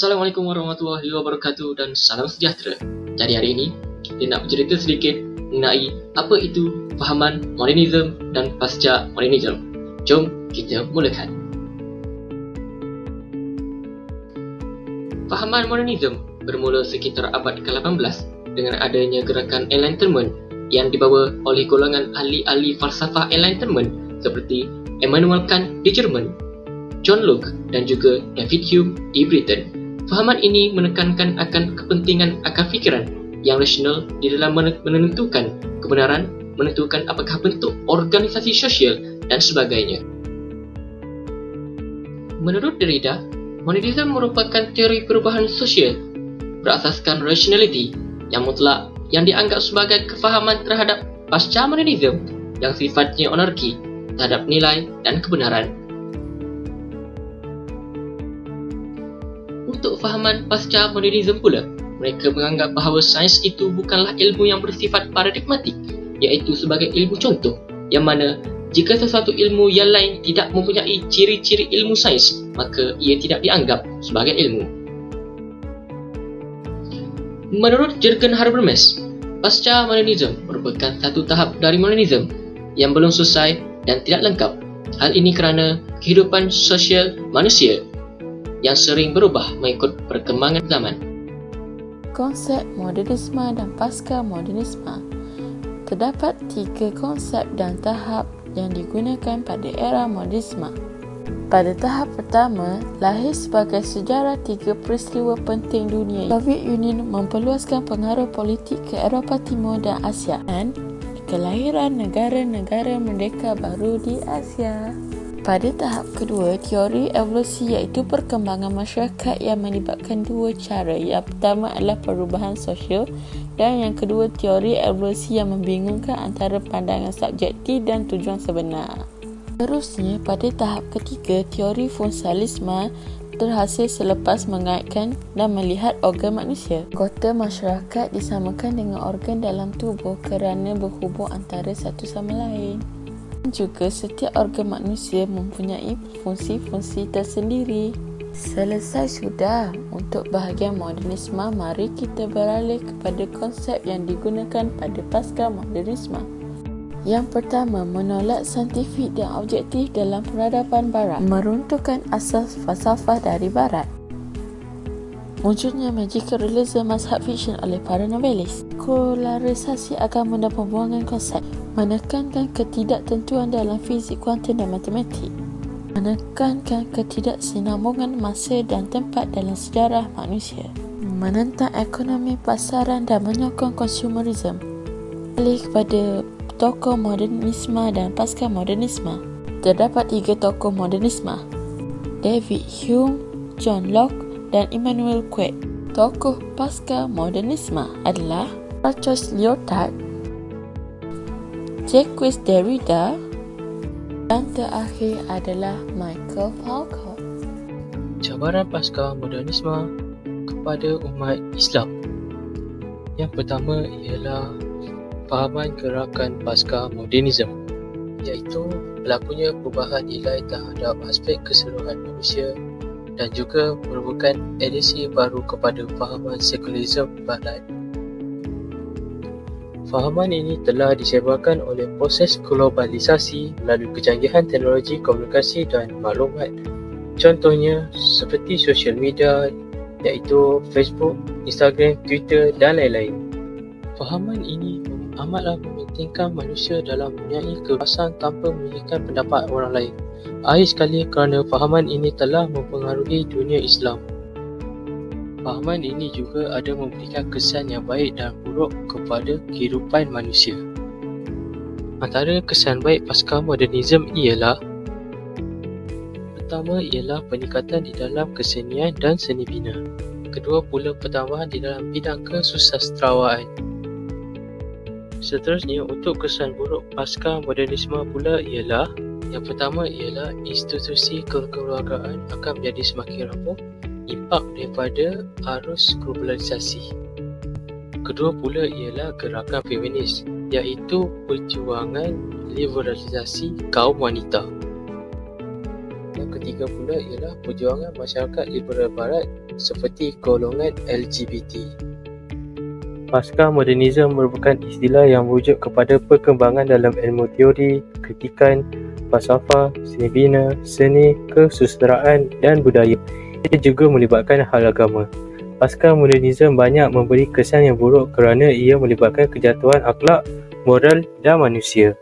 Assalamualaikum warahmatullahi wabarakatuh dan salam sejahtera. Jadi hari ini, kita nak bercerita sedikit mengenai apa itu fahaman modernism dan pasca modernism. Jom kita mulakan. Fahaman modernism bermula sekitar abad ke-18 dengan adanya gerakan Enlightenment yang dibawa oleh golongan ahli-ahli falsafah Enlightenment seperti Immanuel Kant di Jerman, John Locke dan juga David Hume di Britain. Fahaman ini menekankan akan kepentingan akal fikiran yang rasional di dalam menentukan kebenaran, menentukan apakah bentuk organisasi sosial dan sebagainya. Menurut Derrida, modernisme merupakan teori perubahan sosial berasaskan rationality yang mutlak yang dianggap sebagai kefahaman terhadap pasca modernisme yang sifatnya anarki terhadap nilai dan kebenaran. Untuk fahaman pasca modernisme pula, mereka menganggap bahawa sains itu bukanlah ilmu yang bersifat paradigmatik, iaitu sebagai ilmu contoh, yang mana jika sesuatu ilmu yang lain tidak mempunyai ciri-ciri ilmu sains, maka ia tidak dianggap sebagai ilmu. Menurut Jürgen Habermas, pasca modernisme merupakan satu tahap dari modernisme yang belum selesai dan tidak lengkap. Hal ini kerana kehidupan sosial manusia yang sering berubah mengikut perkembangan zaman. Konsep modernisme dan pasca modernisme. Terdapat 3 konsep dan tahap yang digunakan pada era modernisme. Pada tahap pertama, lahir sebagai sejarah 3 peristiwa penting dunia. Soviet Union memperluaskan pengaruh politik ke Eropah Timur dan Asia dan kelahiran negara-negara merdeka baru di Asia. Pada tahap kedua, teori evolusi iaitu perkembangan masyarakat yang melibatkan 2 cara. Yang pertama adalah perubahan sosial dan yang kedua teori evolusi yang membingungkan antara pandangan subjektif dan tujuan sebenar. Terusnya, pada tahap ketiga, teori funksialisme terhasil selepas mengaitkan dan melihat organ manusia. Anggota masyarakat disamakan dengan organ dalam tubuh kerana berhubung antara satu sama lain. Juga setiap organ manusia mempunyai fungsi-fungsi tersendiri. Selesai sudah untuk bahagian modernisme, mari kita beralih kepada konsep yang digunakan pada pasca modernisme. Yang pertama, menolak saintifik dan objektif dalam peradaban barat, meruntuhkan asas falsafah dari barat. Munculnya magical realism mazhab fiksyen oleh para novelis. Sekularisasi agama dan pembuangan konsep, menekankan ketidaktentuan dalam fizik kuantum dan matematik, menekankan ketidaksinambungan masa dan tempat dalam sejarah manusia, menentang ekonomi pasaran dan menyokong konsumerisme. Alih kepada tokoh modernisme dan pasca modernisme. Terdapat 3 tokoh modernisme: David Hume, John Locke dan Immanuel Kant. Tokoh pasca modernisme adalah Charles Lyotard, Jacques Derrida dan terakhir adalah Michael Foucault. Cabaran pasca modernisme kepada umat Islam. Yang pertama ialah fahaman gerakan pasca modernisme, iaitu berlakunya perubahan nilai terhadap aspek keseluruhan manusia dan juga merupakan edisi baru kepada fahaman sekularisme barat. Fahaman ini telah disebarkan oleh proses globalisasi melalui kecanggihan teknologi komunikasi dan maklumat. Contohnya seperti sosial media iaitu Facebook, Instagram, Twitter dan lain-lain. Fahaman ini amatlah mementingkan manusia dalam mempunyai kebebasan tanpa memikirkan pendapat orang lain. Akhir sekali, kerana fahaman ini telah mempengaruhi dunia Islam. Fahaman ini juga ada memberikan kesan yang baik dan buruk kepada kehidupan manusia. Antara kesan baik pasca modernisme ialah: pertama ialah peningkatan di dalam kesenian dan seni bina. Kedua pula pertambahan di dalam bidang kesusasterawaan. Seterusnya, untuk kesan buruk pasca modernisme pula ialah: yang pertama ialah institusi kekeluargaan akan menjadi semakin rapuh, impak daripada arus globalisasi. Kedua pula ialah gerakan feminis, iaitu perjuangan liberalisasi kaum wanita. Yang ketiga pula ialah perjuangan masyarakat liberal barat seperti golongan LGBT. Pasca modernisme merupakan istilah yang merujuk kepada perkembangan dalam ilmu teori, kritikan, falsafah, seni bina, seni, kesusasteraan dan budaya. Ia juga melibatkan hal agama. Pasca modernisme banyak memberi kesan yang buruk kerana ia melibatkan kejatuhan akhlak, moral dan manusia.